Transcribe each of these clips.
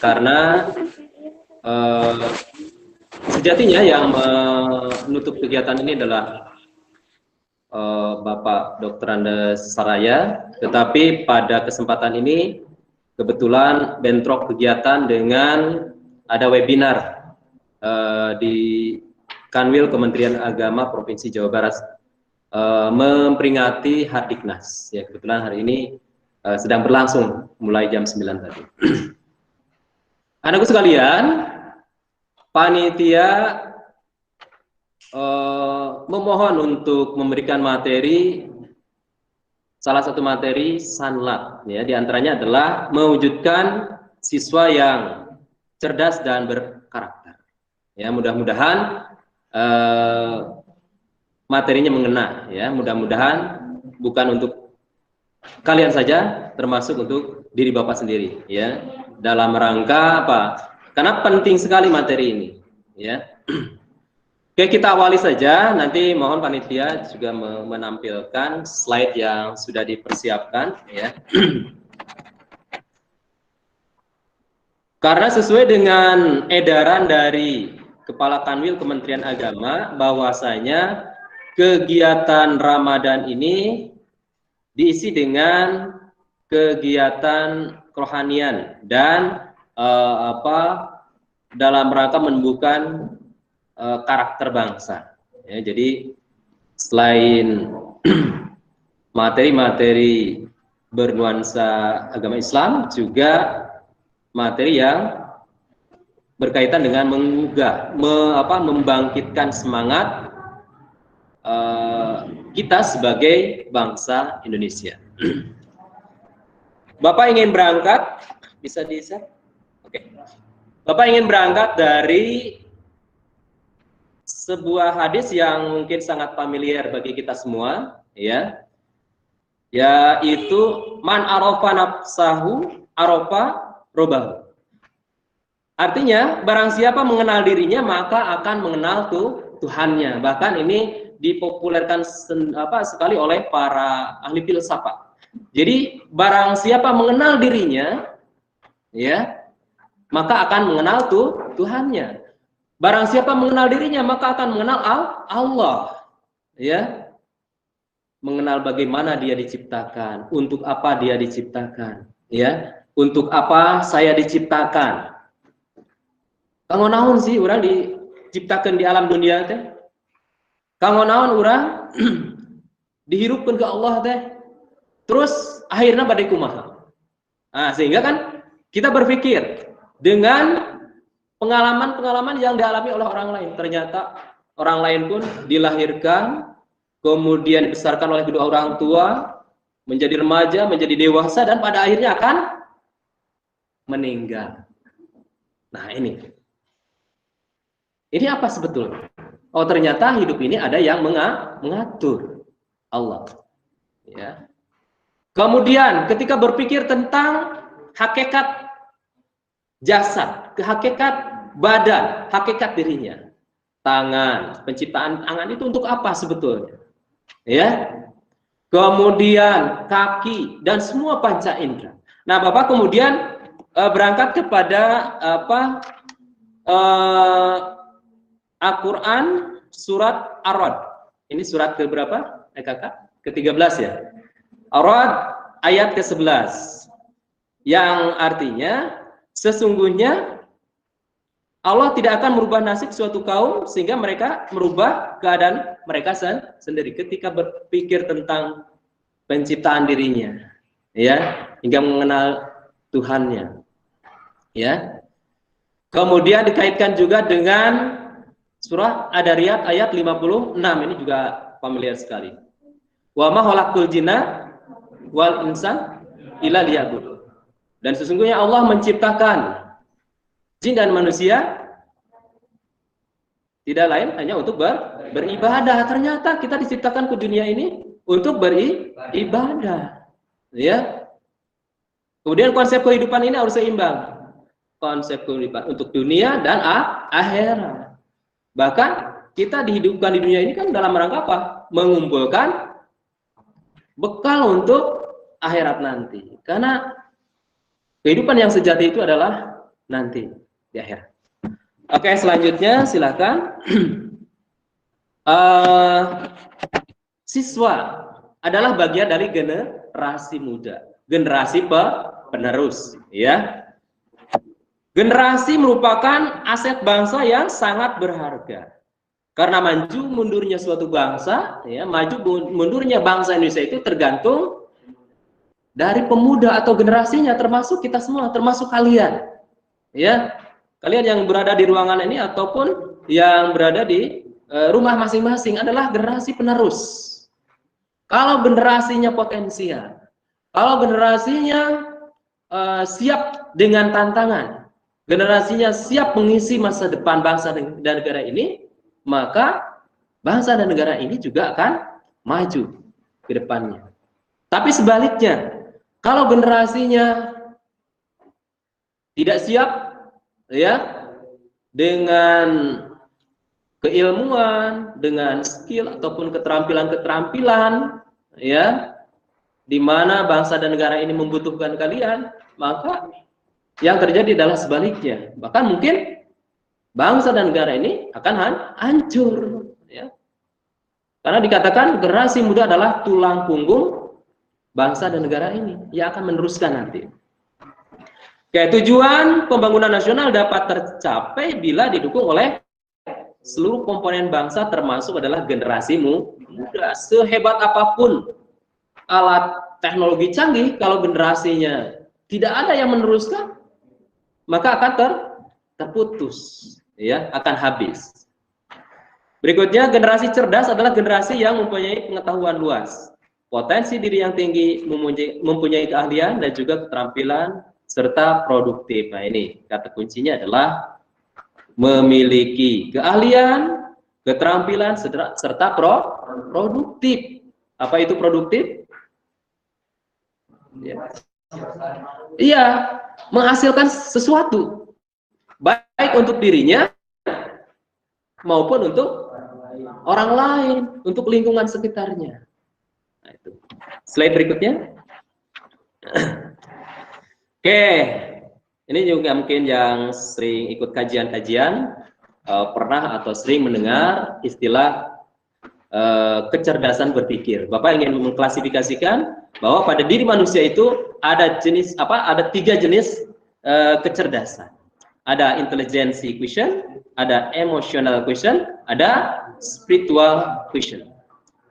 karena sejatinya yang menutup kegiatan ini adalah Bapak Dr. Andes Saraya, tetapi pada kesempatan ini kebetulan bentrok kegiatan dengan ada webinar di Kanwil Kementerian Agama Provinsi Jawa Barat memperingati Hardiknas. Ya, kebetulan hari ini sedang berlangsung mulai jam 9 tadi. Anakku sekalian, panitia memohon untuk memberikan materi, salah satu materi sanlat, ya, diantaranya adalah mewujudkan siswa yang cerdas dan berkarakter. Ya, mudah-mudahan materinya mengena, ya, mudah-mudahan bukan untuk kalian saja, termasuk untuk diri Bapak sendiri, ya, dalam rangka apa? Karena penting sekali materi ini, ya. Oke, kita awali saja. Nanti mohon panitia juga menampilkan slide yang sudah dipersiapkan, ya. Karena sesuai dengan edaran dari Kepala Kanwil Kementerian Agama bahwasanya kegiatan Ramadan ini diisi dengan kegiatan kerohanian dan dalam rangka menumbuhkan karakter bangsa. Ya, jadi selain materi-materi bernuansa agama Islam, juga materi yang berkaitan dengan membangkitkan semangat kita sebagai bangsa Indonesia. Bapak ingin berangkat, bisa di-share? Oke. Bapak ingin berangkat dari sebuah hadis yang mungkin sangat familiar bagi kita semua, ya, yaitu man arafa nafsahu arafa robahu. Artinya barang siapa mengenal dirinya maka akan mengenal Tuhannya. Bahkan ini dipopulerkan sekali oleh para ahli filsafat. Jadi barang siapa mengenal dirinya, ya, maka akan mengenal Tuhannya. Barang siapa mengenal dirinya maka akan mengenal Allah, ya. Mengenal bagaimana dia diciptakan, untuk apa dia diciptakan, ya. Untuk apa saya diciptakan. Kanggo naon sih orang diciptakan di alam dunia teh? Kanggo naon orang dihirupkan ke Allah teh? Terus akhirnya badai kumaha. Nah, sehingga kan kita berpikir dengan pengalaman-pengalaman yang dialami oleh orang lain. Ternyata orang lain pun dilahirkan, kemudian dibesarkan oleh kedua orang tua, menjadi remaja, menjadi dewasa, dan pada akhirnya akan meninggal. Nah, ini apa sebetulnya? Oh, ternyata hidup ini ada yang mengatur, Allah. Ya. Kemudian ketika berpikir tentang hakikat jasad, hakikat badan, hakikat dirinya, tangan, penciptaan tangan itu untuk apa sebetulnya? Ya. Kemudian kaki dan semua panca indera. Nah, Bapak kemudian berangkat kepada Al-Quran surat Ar-Ra'd. Ini surat ke berapa? Kakak? Ke-13 ya. Ar-Ra'd ayat ke-11. Yang artinya sesungguhnya Allah tidak akan merubah nasib suatu kaum sehingga mereka merubah keadaan mereka sendiri ketika berpikir tentang penciptaan dirinya, ya, hingga mengenal Tuhannya, ya. Kemudian dikaitkan juga dengan surah Ad-Dariyat ayat 56, ini juga familiar sekali. Wa ma khalaqtul jinna wal insan illa liya'budun. Dan sesungguhnya Allah menciptakan jin dan manusia tidak lain hanya untuk beribadah. Ternyata kita diciptakan ke dunia ini untuk beribadah, ya. Kemudian konsep kehidupan ini harus seimbang. Konsep kehidupan untuk dunia dan akhirat. Bahkan kita dihidupkan di dunia ini kan dalam rangka apa? Mengumpulkan bekal untuk akhirat nanti. Karena kehidupan yang sejati itu adalah nanti di akhir. Oke, selanjutnya silakan. Siswa adalah bagian dari generasi muda, generasi penerus, ya. Generasi merupakan aset bangsa yang sangat berharga. Karena maju mundurnya suatu bangsa, ya, maju mundurnya bangsa Indonesia itu tergantung dari pemuda atau generasinya, termasuk kita semua, termasuk kalian, ya. Kalian yang berada di ruangan ini ataupun yang berada di rumah masing-masing adalah generasi penerus. Kalau generasinya potensial, kalau generasinya siap dengan tantangan, generasinya siap mengisi masa depan bangsa dan negara ini, maka bangsa dan negara ini juga akan maju ke depannya. Tapi sebaliknya, kalau generasinya tidak siap, ya, dengan keilmuan, dengan skill ataupun keterampilan-keterampilan, ya, di mana bangsa dan negara ini membutuhkan kalian, maka yang terjadi adalah sebaliknya. Bahkan mungkin bangsa dan negara ini akan hancur, ya. Karena dikatakan generasi muda adalah tulang punggung bangsa dan negara ini yang akan meneruskan nanti. Oke, tujuan pembangunan nasional dapat tercapai bila didukung oleh seluruh komponen bangsa, termasuk adalah generasi muda. Sehebat apapun alat teknologi canggih, kalau generasinya tidak ada yang meneruskan, maka akan terputus, ya, akan habis. Berikutnya, generasi cerdas adalah generasi yang mempunyai pengetahuan luas, potensi diri yang tinggi, mempunyai keahlian dan juga keterampilan serta produktif. Nah, ini kata kuncinya adalah memiliki keahlian, keterampilan serta produktif. Apa itu produktif? Ya. Iya, menghasilkan sesuatu baik untuk dirinya maupun untuk orang lain, untuk lingkungan sekitarnya. Nah, itu. Slide berikutnya. Oke, ini juga mungkin yang sering ikut kajian-kajian pernah atau sering mendengar istilah kecerdasan berpikir. Bapak ingin mengklasifikasikan bahwa pada diri manusia itu ada jenis apa? Ada 3 jenis kecerdasan. Ada intelligence quotient, ada emotional quotient, ada spiritual quotient.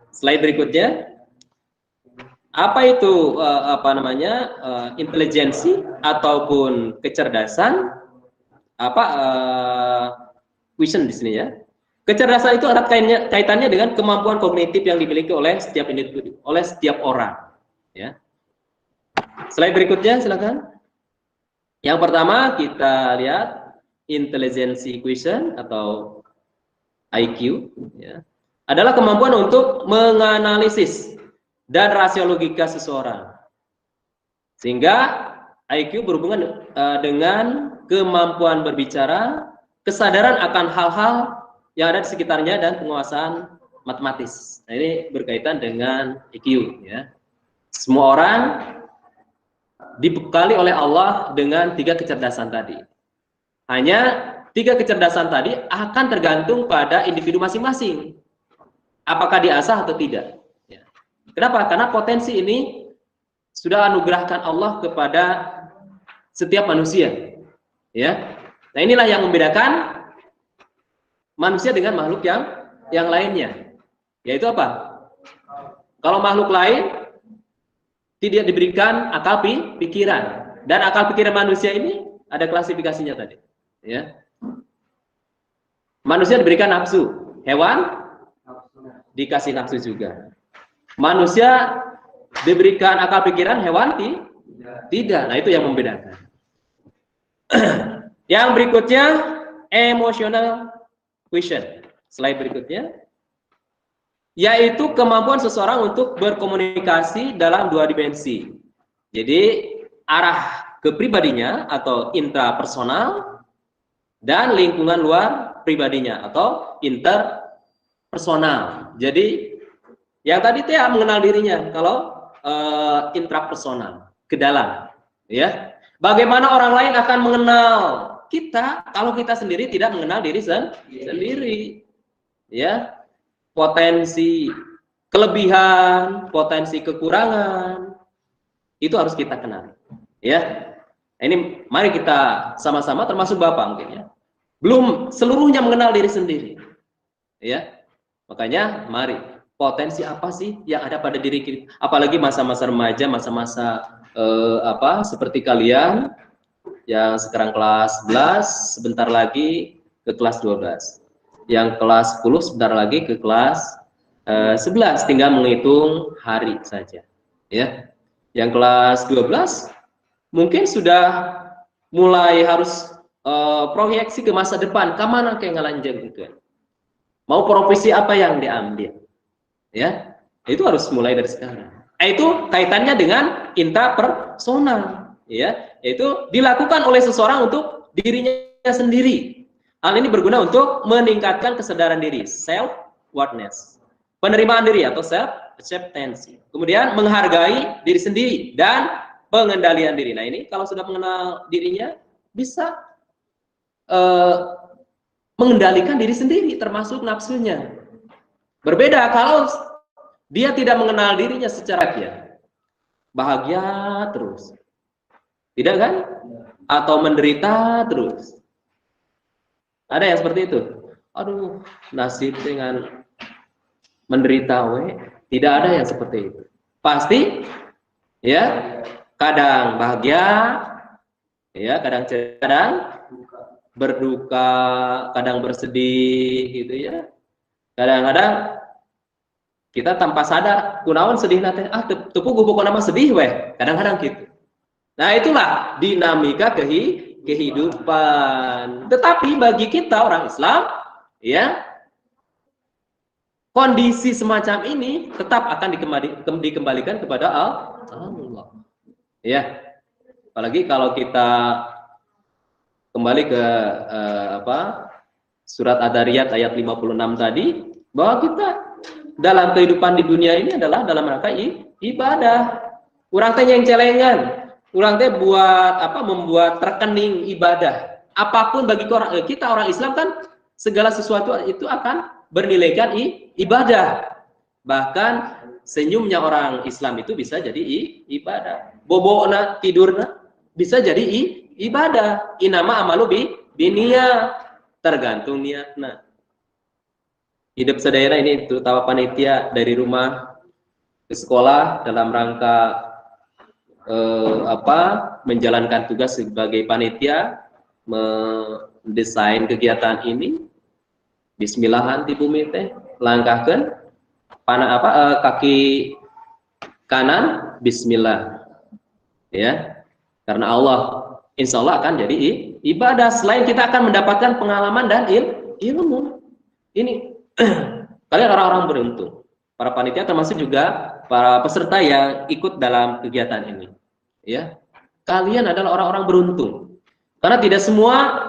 Slide berikutnya. Apa itu intelijensi ataupun kecerdasan? Quotient di sini, ya. Kecerdasan itu erat kaitannya dengan kemampuan kognitif yang dimiliki oleh setiap individu, oleh setiap orang, ya. Slide berikutnya silakan. Yang pertama kita lihat intelligence quotient atau IQ, ya, adalah kemampuan untuk menganalisis dan rasio logika seseorang. Sehingga IQ berhubungan dengan kemampuan berbicara, kesadaran akan hal-hal yang ada di sekitarnya dan penguasaan matematis. Nah, ini berkaitan dengan IQ, ya. Semua orang dibekali oleh Allah dengan 3 kecerdasan tadi. Hanya 3 kecerdasan tadi akan tergantung pada individu masing-masing. Apakah diasah atau tidak? Ya. Kenapa? Karena potensi ini sudah anugerahkan Allah kepada setiap manusia. Ya. Nah, inilah yang membedakan manusia dengan makhluk yang lainnya. Yaitu apa? Kalau makhluk lain tidak diberikan akal pikiran, dan akal pikiran manusia ini ada klasifikasinya tadi, ya. Manusia diberikan nafsu, hewan dikasih nafsu juga. Manusia diberikan akal pikiran, hewan tidak. Nah, itu yang membedakan. Yang berikutnya emotional quotient. Slide berikutnya, yaitu kemampuan seseorang untuk berkomunikasi dalam 2 dimensi. Jadi arah kepribadinya atau intrapersonal dan lingkungan luar pribadinya atau interpersonal. Jadi yang tadi mengenal dirinya kalau intrapersonal, ke dalam, ya. Bagaimana orang lain akan mengenal kita kalau kita sendiri tidak mengenal diri sendiri? Ya, potensi kelebihan, potensi kekurangan itu harus kita kenali. Ya, ini mari kita sama-sama, termasuk Bapak mungkin ya, belum seluruhnya mengenal diri sendiri. Ya, makanya mari, potensi apa sih yang ada pada diri kita? Apalagi masa-masa remaja, masa-masa seperti kalian yang sekarang kelas 11, sebentar lagi ke kelas 12. Yang kelas 10 sebentar lagi ke kelas 11, tinggal menghitung hari saja. Ya. Yang kelas 12 mungkin sudah mulai harus proyeksi ke masa depan, kemana kayak ngelanjang gitu. Mau profesi apa yang diambil. Ya. Itu harus mulai dari sekarang. Itu kaitannya dengan interpersonal, ya, yaitu dilakukan oleh seseorang untuk dirinya sendiri. Hal ini berguna untuk meningkatkan kesadaran diri, self-awareness, penerimaan diri atau self-acceptance. Kemudian menghargai diri sendiri dan pengendalian diri. Nah, ini kalau sudah mengenal dirinya bisa mengendalikan diri sendiri, termasuk nafsunya. Berbeda kalau dia tidak mengenal dirinya secara bahagia terus, tidak kan? Atau menderita terus. Ada yang seperti itu. Aduh, nasib dengan menderita tidak ada yang seperti itu. Pasti ya, kadang bahagia, ya, kadang berduka, kadang bersedih gitu ya. Kadang-kadang kita tanpa sadar kunaon sedih nate, tepuk gubuk nama sedih weh, kadang-kadang gitu. Nah, itulah dinamika kehidupan. Tetapi bagi kita orang Islam, ya, kondisi semacam ini tetap akan dikembalikan kepada Allah. Ya, apalagi kalau kita kembali ke surat Ad-Dariyat ayat 56 tadi, bahwa kita dalam kehidupan di dunia ini adalah dalam rangka ibadah. Urang teh yang celengan, urang teh membuat rekening ibadah. Apapun bagi kita orang Islam kan segala sesuatu itu akan bernilaikan ibadah. Bahkan senyumnya orang Islam itu bisa jadi ibadah. Bobona, tidurna bisa jadi ibadah. Inama amalu binia, tergantung niatna. Hidup sedaerah ini terutama panitia dari rumah ke sekolah dalam rangka menjalankan tugas sebagai panitia, mendesain kegiatan ini. Bismillahan di bumi teh, langkahkan kaki kanan, Bismillah, ya, karena Allah insya Allah akan jadi ibadah. Selain kita akan mendapatkan pengalaman dan ilmu. Ini kalian orang-orang beruntung, para panitia termasuk juga para peserta yang ikut dalam kegiatan ini, ya. Kalian adalah orang-orang beruntung karena tidak semua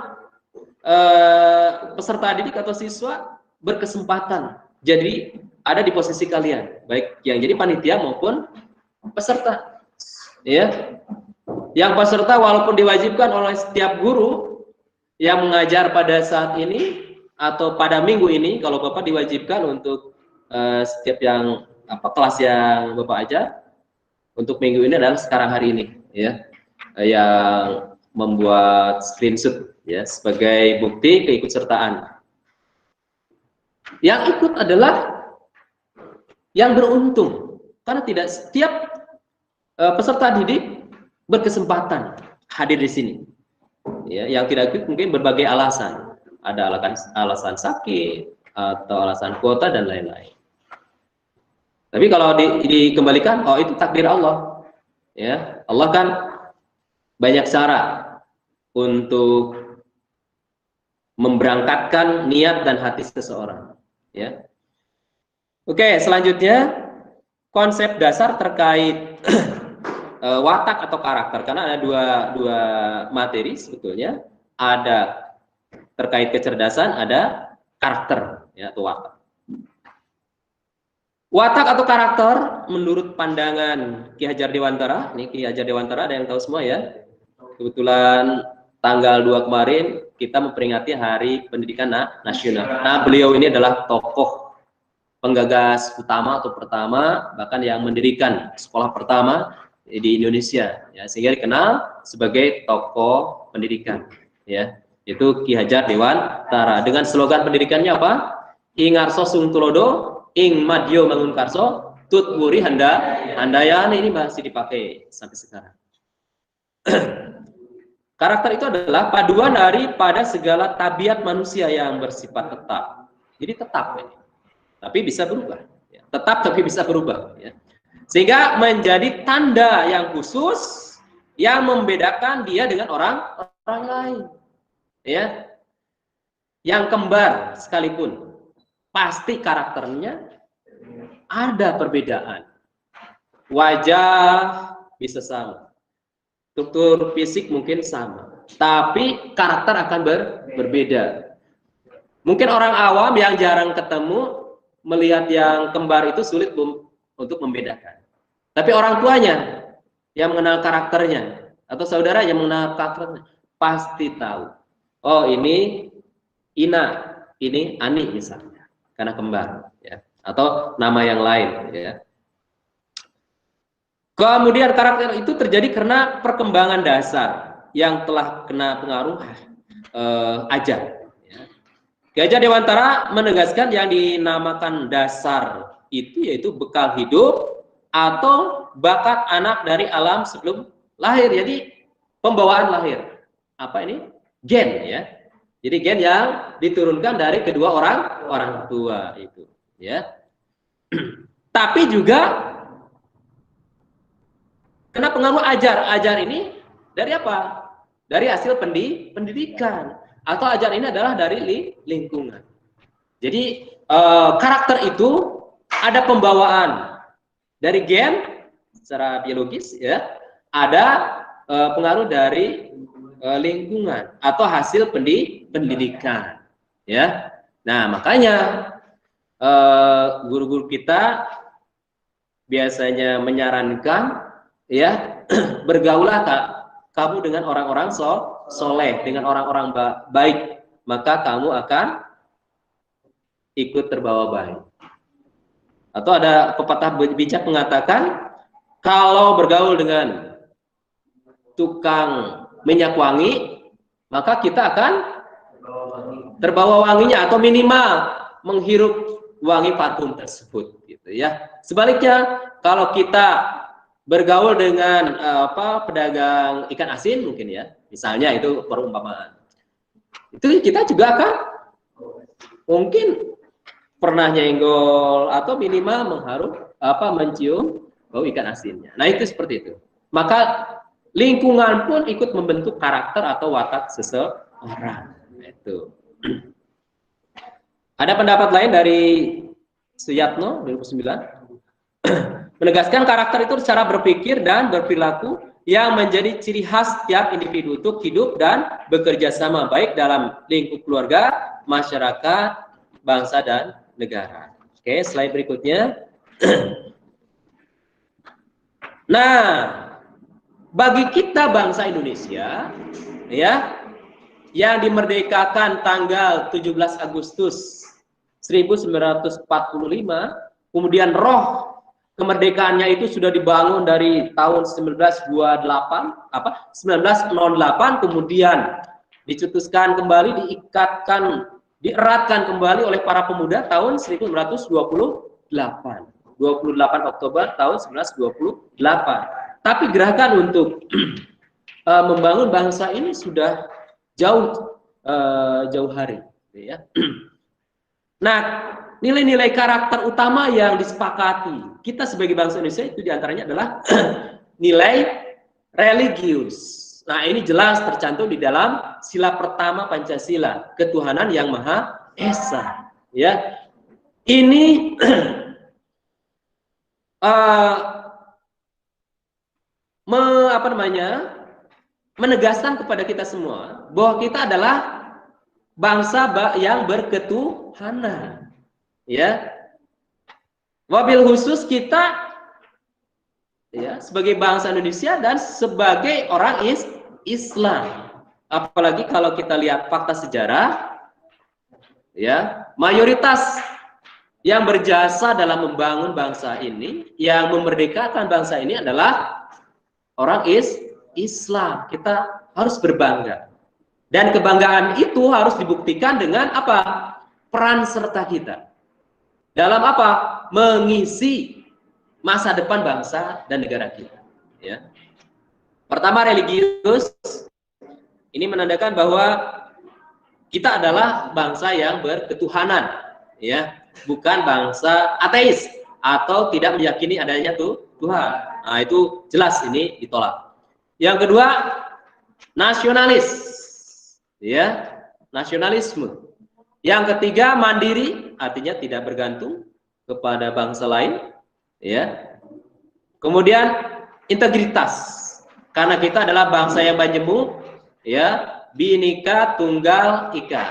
peserta didik atau siswa berkesempatan jadi ada di posisi kalian, baik yang jadi panitia maupun peserta, ya. Yang peserta walaupun diwajibkan oleh setiap guru yang mengajar pada saat ini atau pada minggu ini, kalau Bapak diwajibkan untuk setiap yang kelas yang Bapak ajar untuk minggu ini adalah sekarang hari ini, ya, yang membuat screenshot, ya, sebagai bukti keikutsertaan. Yang ikut adalah yang beruntung karena tidak setiap peserta didik berkesempatan hadir di sini, ya. Yang tidak ikut mungkin berbagai alasan. Ada alasan sakit atau alasan kuota dan lain-lain. Tapi kalau dikembalikan, itu takdir Allah, ya. Allah kan banyak cara untuk memberangkatkan niat dan hati seseorang, ya. Oke, selanjutnya konsep dasar terkait watak atau karakter, karena ada dua materi sebetulnya, ada terkait kecerdasan, ada karakter, ya, atau watak. Watak atau karakter menurut pandangan Ki Hajar Dewantara, ini Ki Hajar Dewantara ada yang tahu semua, ya? kebetulan tanggal 2 kemarin kita memperingati Hari Pendidikan Nasional. Nah, beliau ini adalah tokoh penggagas utama atau pertama, bahkan yang mendirikan sekolah pertama di Indonesia, ya, sehingga dikenal sebagai tokoh pendidikan, ya. Itu Ki Hajar Dewantara dengan slogan pendidikannya apa? Ing Arso Sung Tulodo, ing Madyo Mangunkarso, tut wuri handayani, ini masih dipakai sampai sekarang. Karakter itu adalah paduan daripada segala tabiat manusia yang bersifat tetap. Jadi tetap, ya. Tapi bisa berubah. Ya. Tetap tapi bisa berubah. Ya. Sehingga menjadi tanda yang khusus yang membedakan dia dengan orang lain. Ya. Yang kembar sekalipun, pasti karakternya ada perbedaan. Wajah bisa sama. Struktur fisik mungkin sama, tapi karakter akan berbeda. Mungkin orang awam yang jarang ketemu melihat yang kembar itu sulit untuk membedakan. Tapi orang tuanya yang mengenal karakternya atau saudara yang mengenal karakternya pasti tahu. Oh, ini Ina, ini Ani misalnya, karena kembar, ya. Atau nama yang lain, ya. Kemudian karakter itu terjadi karena perkembangan dasar yang telah kena pengaruh ajar. Ki Hajar Dewantara menegaskan yang dinamakan dasar itu yaitu bekal hidup atau bakat anak dari alam sebelum lahir. Jadi pembawaan lahir. Apa ini? Gen, ya. Jadi gen yang diturunkan dari kedua orang tua itu, ya. Tapi juga kena pengaruh ajar. Ajar ini dari apa? Dari hasil pendidikan. Atau ajar ini adalah dari lingkungan. Jadi karakter itu ada pembawaan dari gen secara biologis, ya. Ada pengaruh dari lingkungan atau hasil pendidikan, ya. Nah, makanya guru-guru kita biasanya menyarankan, ya, bergaulah kamu dengan orang-orang soleh, dengan orang-orang baik, maka kamu akan ikut terbawa baik. Atau ada pepatah bijak mengatakan, kalau bergaul dengan tukang minyak wangi, maka kita akan terbawa wanginya atau minimal menghirup wangi parfum tersebut, gitu, ya. Sebaliknya, kalau kita bergaul dengan pedagang ikan asin mungkin, ya, misalnya, itu perumpamaan, itu kita juga akan mungkin pernah nyenggol atau minimal mencium bau ikan asinnya. Nah, itu seperti itu. Maka lingkungan pun ikut membentuk karakter atau watak seseorang. Itu. Ada pendapat lain dari Suyatno 2009 menegaskan karakter itu cara berpikir dan berperilaku yang menjadi ciri khas setiap individu untuk hidup dan bekerja sama baik dalam lingkup keluarga, masyarakat, bangsa, dan negara. Oke, slide berikutnya. Nah, bagi kita bangsa Indonesia, ya, yang dimerdekakan tanggal 17 Agustus 1945, kemudian roh kemerdekaannya itu sudah dibangun dari tahun 1908, kemudian dicetuskan kembali, dieratkan kembali oleh para pemuda tahun 1928. 28 Oktober tahun 1928. Tapi gerakan untuk membangun bangsa ini sudah jauh hari, ya. Nah, nilai-nilai karakter utama yang disepakati kita sebagai bangsa Indonesia itu diantaranya adalah nilai religius. Nah, ini jelas tercantum di dalam sila pertama Pancasila, ketuhanan yang Maha Esa, ya. Ini menegaskan kepada kita semua bahwa kita adalah bangsa yang berketuhanan, ya. Wabil khusus kita, ya, sebagai bangsa Indonesia dan sebagai orang Islam. Apalagi kalau kita lihat fakta sejarah, ya, mayoritas yang berjasa dalam membangun bangsa ini, yang memerdekakan bangsa ini adalah orang Islam. Kita harus berbangga. Dan kebanggaan itu harus dibuktikan dengan apa? Peran serta kita. Dalam apa? Mengisi masa depan bangsa dan negara kita. Ya. Pertama, religius. Ini menandakan bahwa kita adalah bangsa yang berketuhanan, ya, bukan bangsa ateis atau tidak meyakini adanya Tuhan. Nah, itu jelas ini ditolak. Yang kedua, nasionalis, ya, nasionalisme. Yang ketiga, mandiri, artinya tidak bergantung kepada bangsa lain, ya. Kemudian integritas, karena kita adalah bangsa yang majemuk, ya, Bhinneka Tunggal Ika,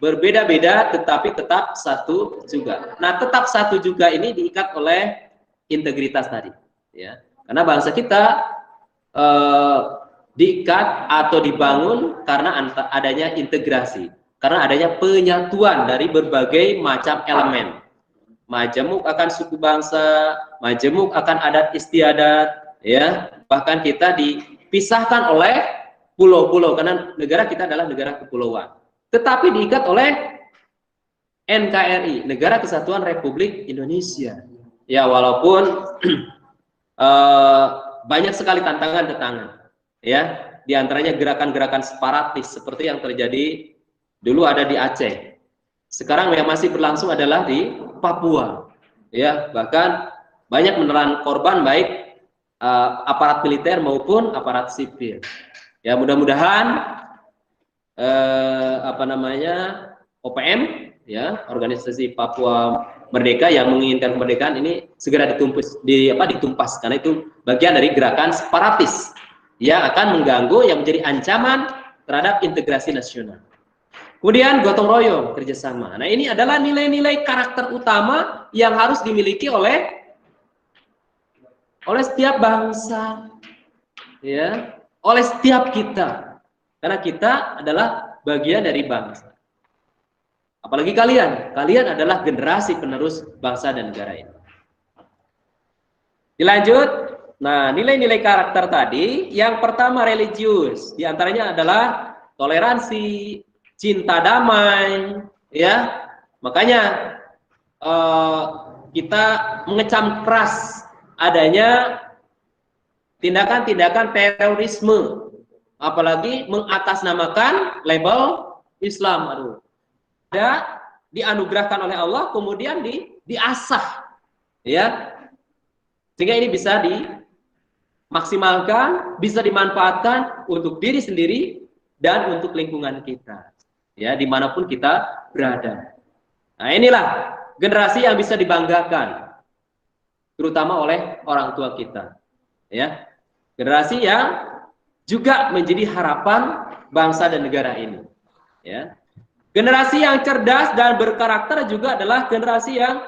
berbeda-beda tetapi tetap satu juga. Nah, tetap satu juga ini diikat oleh integritas tadi, ya, karena bangsa kita diikat atau dibangun karena adanya integrasi, karena adanya penyatuan dari berbagai macam elemen. Majemuk akan suku bangsa, majemuk akan adat istiadat, ya, bahkan kita dipisahkan oleh pulau-pulau karena negara kita adalah negara kepulauan, tetapi diikat oleh NKRI, Negara Kesatuan Republik Indonesia. Ya, walaupun banyak sekali tantangan, ya, diantaranya gerakan-gerakan separatis seperti yang terjadi dulu ada di Aceh. Sekarang yang masih berlangsung adalah di Papua, ya, bahkan banyak menelan korban baik aparat militer maupun aparat sipil. Ya, mudah-mudahan OPM, ya, Organisasi Papua Merdeka, yang menginginkan kemerdekaan ini segera ditumpas karena itu bagian dari gerakan separatis yang akan mengganggu, yang menjadi ancaman terhadap integrasi nasional. Kemudian gotong royong, kerjasama. Nah, ini adalah nilai-nilai karakter utama yang harus dimiliki oleh setiap bangsa, ya, oleh setiap kita, karena kita adalah bagian dari bangsa. Apalagi kalian adalah generasi penerus bangsa dan negara ini. Dilanjut, nah, nilai-nilai karakter tadi, yang pertama religius, diantaranya adalah toleransi, cinta damai, ya, makanya kita mengecam keras adanya tindakan-tindakan terorisme, apalagi mengatasnamakan label Islam. Aduh, ada dianugerahkan oleh Allah, kemudian diasah, ya, sehingga ini bisa dimaksimalkan, bisa dimanfaatkan untuk diri sendiri dan untuk lingkungan kita, ya, dimanapun kita berada. Nah, inilah generasi yang bisa dibanggakan, terutama oleh orang tua kita, ya, generasi yang juga menjadi harapan bangsa dan negara ini, ya. Generasi yang cerdas dan berkarakter juga adalah generasi yang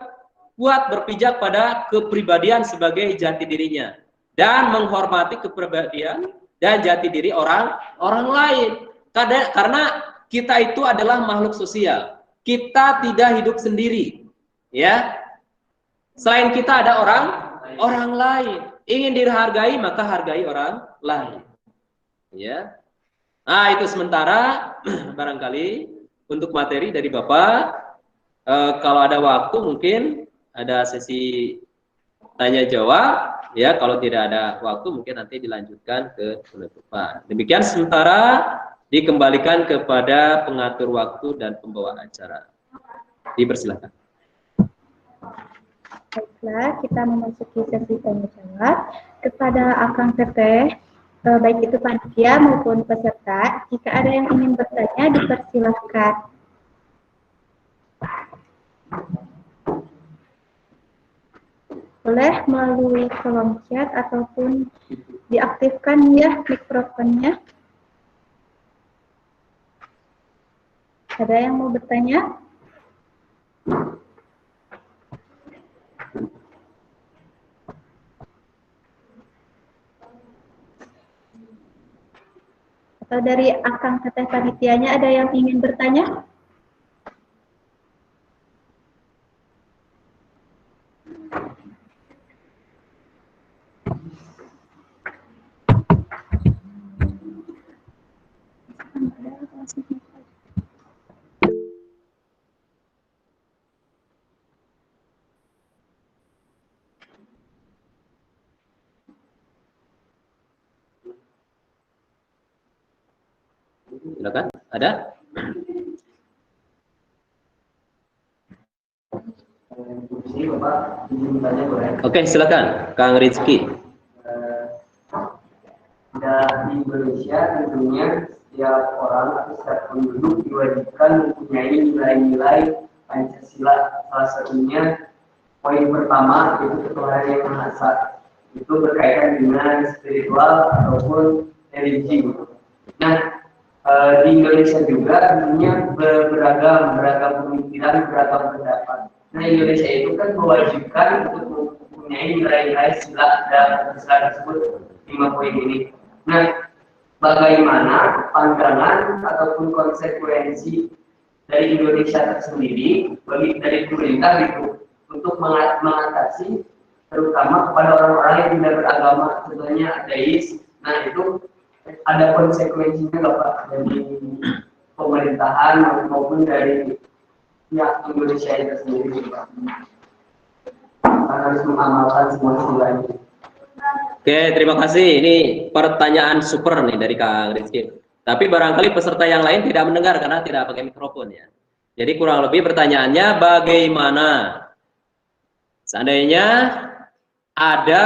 kuat berpijak pada kepribadian sebagai jati dirinya dan menghormati kepribadian dan jati diri orang lain. Karena kita itu adalah makhluk sosial. Kita tidak hidup sendiri, ya. Selain kita ada orang lain. Ingin dihargai, maka hargai orang lain, ya. Nah, itu sementara barangkali untuk materi dari Bapak. Kalau ada waktu mungkin ada sesi tanya jawab, ya. Kalau tidak ada waktu mungkin nanti dilanjutkan ke penutupan. Demikian sementara, dikembalikan kepada pengatur waktu dan pembawa acara. Dipersilakan. Baiklah, kita memasuki sesi tanya jawab kepada Akang Teteh, baik itu panitia maupun peserta. Jika ada yang ingin bertanya, dipersilahkan. Boleh melalui kolom chat ataupun diaktifkan ya mikrofonnya. Ada yang mau bertanya? dari Akang Teteh panitianya ada yang ingin bertanya? Silakan, ada? Oke, silakan, Kang Rizky. Di Indonesia tentunya setiap orang atau setiap penduduk diwajibkan mempunyai nilai-nilai Pancasila. Salah satunya poin pertama yaitu ketuhanan yang Maha Esa. Itu berkaitan dengan spiritual ataupun religi. Nah, di Indonesia juga tentunya beragam pemikiran, beragam pendapat. Nah, Indonesia itu kan mewajibkan untuk mempunyai nilai-nilai sila dan Pancasila tersebut 5 poin ini. Nah, bagaimana pandangan ataupun konsekuensi dari Indonesia tersendiri dari pemerintah gitu untuk mengatasi terutama kepada orang-orang yang tidak beragama, contohnya ateis. Nah, itu ada konsekuensinya nggak Pak dari pemerintahan maupun dari pihak Indonesia itu sendiri Pak? Harus mengamalkan semua nilai. Oke, terima kasih. Ini pertanyaan super nih dari Kang Rizky. Tapi barangkali peserta yang lain tidak mendengar karena tidak pakai mikrofon ya. Jadi kurang lebih pertanyaannya bagaimana seandainya ada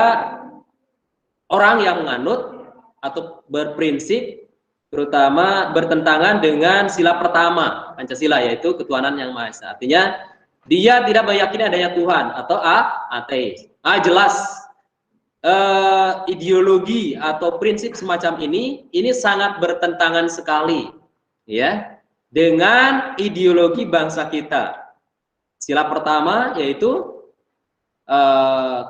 orang yang menganut atau berprinsip terutama bertentangan dengan sila pertama Pancasila yaitu ketuhanan yang Maha Esa. Artinya dia tidak meyakini adanya Tuhan atau ateis. Jelas ideologi atau prinsip semacam ini sangat bertentangan sekali ya dengan ideologi bangsa kita. Sila pertama yaitu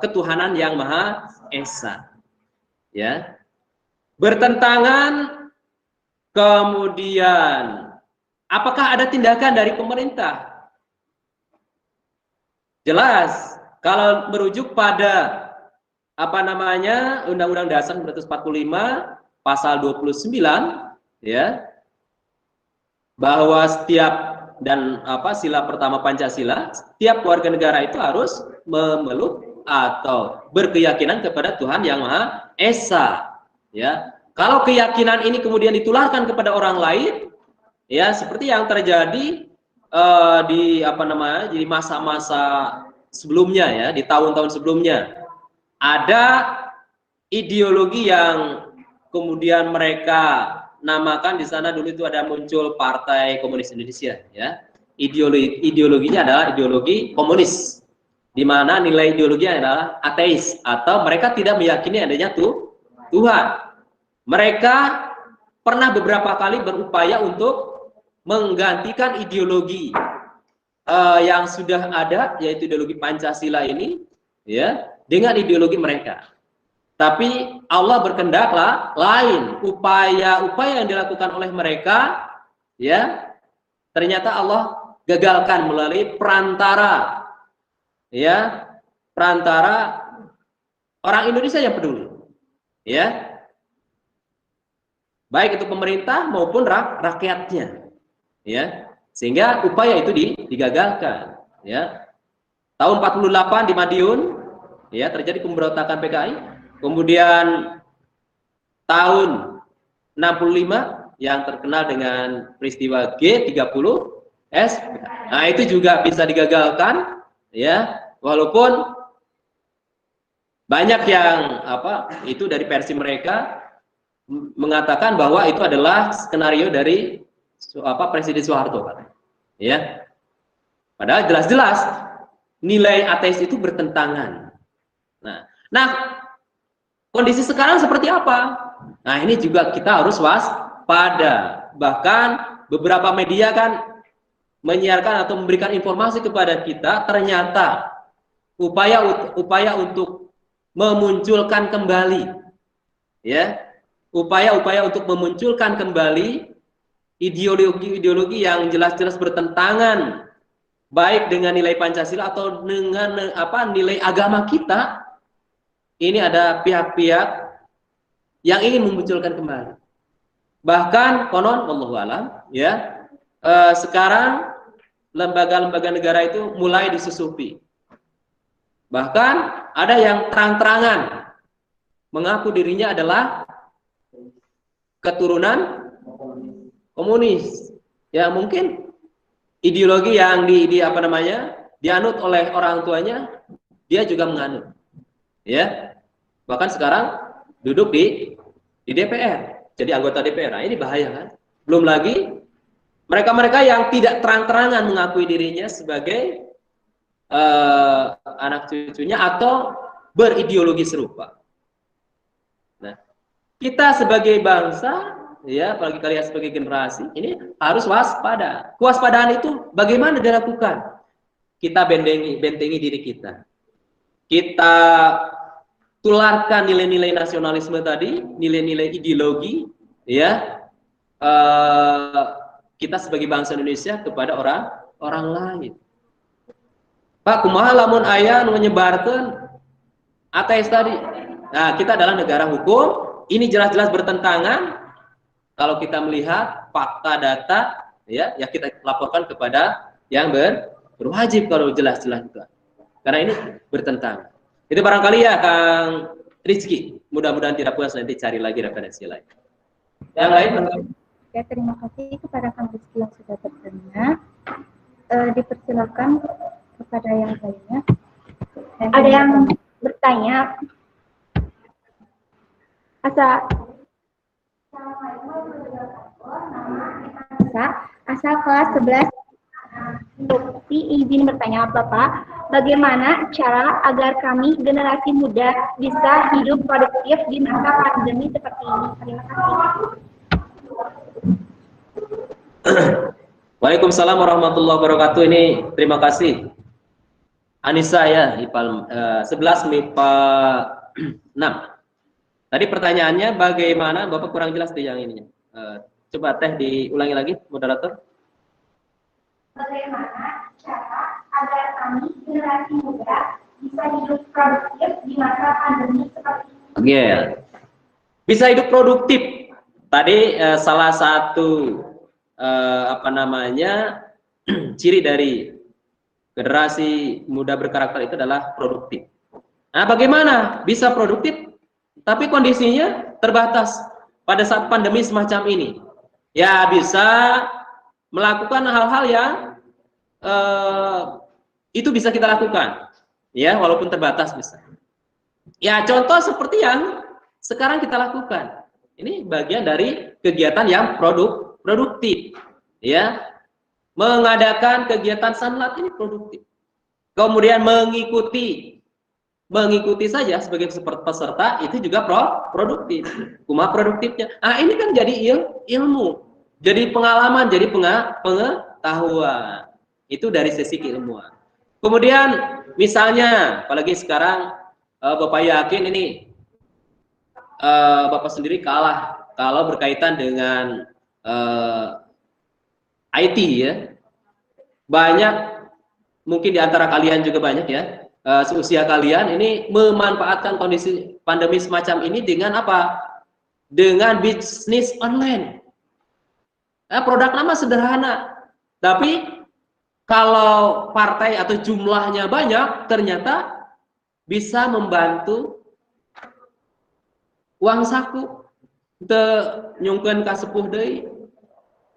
ketuhanan yang Maha Esa ya, bertentangan. Kemudian apakah ada tindakan dari pemerintah? Jelas kalau merujuk pada Undang-Undang Dasar 1945 pasal 29 ya, bahwa setiap sila pertama Pancasila, setiap warga negara itu harus memeluk atau berkeyakinan kepada Tuhan yang Maha Esa ya. Kalau keyakinan ini kemudian ditularkan kepada orang lain ya, seperti yang terjadi di masa-masa sebelumnya ya, di tahun-tahun sebelumnya. Ada ideologi yang kemudian mereka namakan di sana dulu itu ada muncul Partai Komunis Indonesia ya. Ideologinya adalah ideologi komunis, di mana nilai ideologinya adalah ateis atau mereka tidak meyakini adanya Tuhan. Mereka pernah beberapa kali berupaya untuk menggantikan ideologi yang sudah ada yaitu ideologi Pancasila ini ya dengan ideologi mereka. Tapi Allah berkehendaklah lain, upaya-upaya yang dilakukan oleh mereka ya ternyata Allah gagalkan melalui perantara orang Indonesia yang peduli ya, baik itu pemerintah maupun rakyatnya ya, sehingga upaya itu digagalkan ya. Tahun 48 di Madiun ya terjadi pemberontakan PKI. Kemudian tahun 65 yang terkenal dengan peristiwa G30S. Nah, itu juga bisa digagalkan ya, walaupun banyak yang itu dari versi mereka mengatakan bahwa itu adalah skenario dari Presiden Soeharto ya. Padahal jelas-jelas nilai ateis itu bertentangan. Nah, kondisi sekarang seperti apa? Nah, ini juga kita harus waspada. Bahkan beberapa media kan menyiarkan atau memberikan informasi kepada kita, ternyata upaya untuk memunculkan kembali ya upaya-upaya untuk memunculkan kembali ideologi-ideologi yang jelas-jelas bertentangan baik dengan nilai Pancasila atau dengan nilai agama kita. Ini ada pihak-pihak yang ingin memunculkan kembali. Bahkan konon wallahu alam ya, sekarang lembaga-lembaga negara itu mulai disusupi. Bahkan ada yang terang-terangan mengaku dirinya adalah keturunan komunis. Ya mungkin ideologi yang dianut oleh orang tuanya dia juga menganut. Ya. Bahkan sekarang duduk di DPR, jadi anggota DPR. Nah, ini bahaya kan? Belum lagi mereka-mereka yang tidak terang-terangan mengakui dirinya sebagai anak cucunya atau berideologi serupa. Nah, kita sebagai bangsa, ya, apalagi kalian sebagai generasi, ini harus waspada. Kewaspadaan itu bagaimana dilakukan? Kita bentengi diri kita. Kita tularkan nilai-nilai nasionalisme tadi, nilai-nilai ideologi, ya, kita sebagai bangsa Indonesia kepada orang lain. Pak, kumaha lamun aya nu menyebarkan ateis tadi. Nah, kita adalah negara hukum, ini jelas-jelas bertentangan. Kalau kita melihat fakta data, ya kita laporkan kepada yang berwajib kalau jelas-jelas itu. Karena ini bertentangan. Itu barangkali ya Kang Rizky. Mudah-mudahan tidak puas, nanti cari lagi referensi lain. Yang lain? Ya, terima kasih kepada Kang Rizky yang sudah bertanya. Dipersilakan kepada yang lainnya. Ada yang bertanya. Asal kelas 11 Bukti izin bertanya Bapak, bagaimana cara agar kami generasi muda bisa hidup produktif di masa pandemi seperti ini? Terima kasih. Waalaikumsalam warahmatullahi wabarakatuh. Ini terima kasih Anissa ya, IPA 11 MIPA 6. Tadi pertanyaannya bagaimana, Bapak kurang jelas tuh yang ininya. Coba Teh diulangi lagi, moderator. Bagaimana cara agar kami generasi muda bisa hidup produktif di masa pandemi seperti ini? Oke, bisa hidup produktif. Tadi salah satu ciri dari generasi muda berkarakter itu adalah produktif. Nah, bagaimana bisa produktif? Tapi kondisinya terbatas pada saat pandemi semacam ini. Ya bisa melakukan hal-hal yang itu bisa kita lakukan, ya walaupun terbatas bisa. Ya contoh seperti yang sekarang kita lakukan. Ini bagian dari kegiatan yang produktif, ya. Mengadakan kegiatan sanlat ini produktif. Kemudian mengikuti saja sebagai peserta itu juga produktif. Kumaha produktifnya? Ah ini kan jadi ilmu, jadi pengalaman, jadi pengetahuan. Itu dari sisi keilmuan. Kemudian misalnya, apalagi sekarang Bapak yakin ini Bapak sendiri kalah kalau berkaitan dengan IT ya. Banyak mungkin di antara kalian juga banyak ya, seusia kalian ini memanfaatkan kondisi pandemi semacam ini dengan apa? Dengan bisnis online. Produk nama sederhana, tapi kalau partai atau jumlahnya banyak, ternyata bisa membantu uang saku te nyungkeun ka sepuh deui.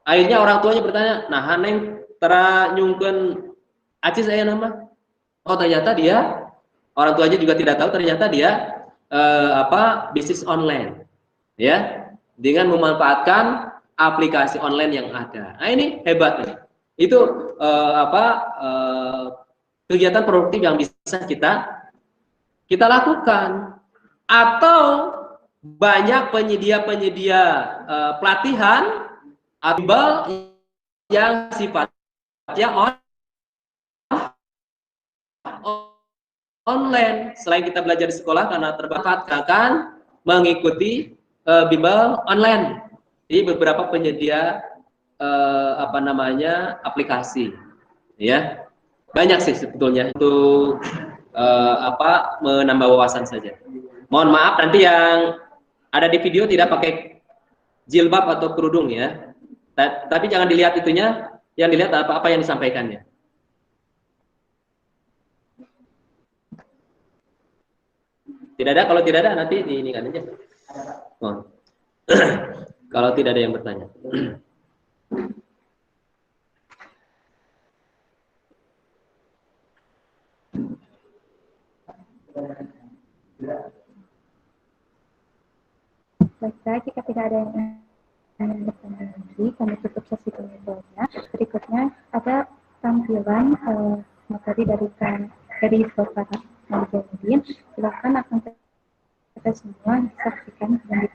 Akhirnya orang tuanya bertanya, nah haneng tera nyungkeun acis aya nama. Oh ternyata dia, orang tuanya juga tidak tahu ternyata dia bisnis online, ya, dengan memanfaatkan aplikasi online yang ada. Nah ini hebat nih. Itu kegiatan produktif yang bisa kita lakukan. Atau banyak penyedia pelatihan atau yang sifatnya online. Selain kita belajar di sekolah karena terbatas, akan mengikuti bimbel online di beberapa penyedia aplikasi, ya. Banyak sih sebetulnya, untuk menambah wawasan saja. Mohon maaf nanti yang ada di video tidak pakai jilbab atau kerudung ya. Tapi jangan dilihat itunya, yang dilihat apa yang disampaikannya. Tidak ada, kalau tidak ada nanti ini kan aja. Oh. Kalau tidak ada yang bertanya. Baiklah, jika tidak ada yang bertanya lagi, kami tutup sesi penelitiannya. Berikutnya ada tampilan materi dari Bapak Nabi Jainuddin. Silakan akan kita semua saksikan dan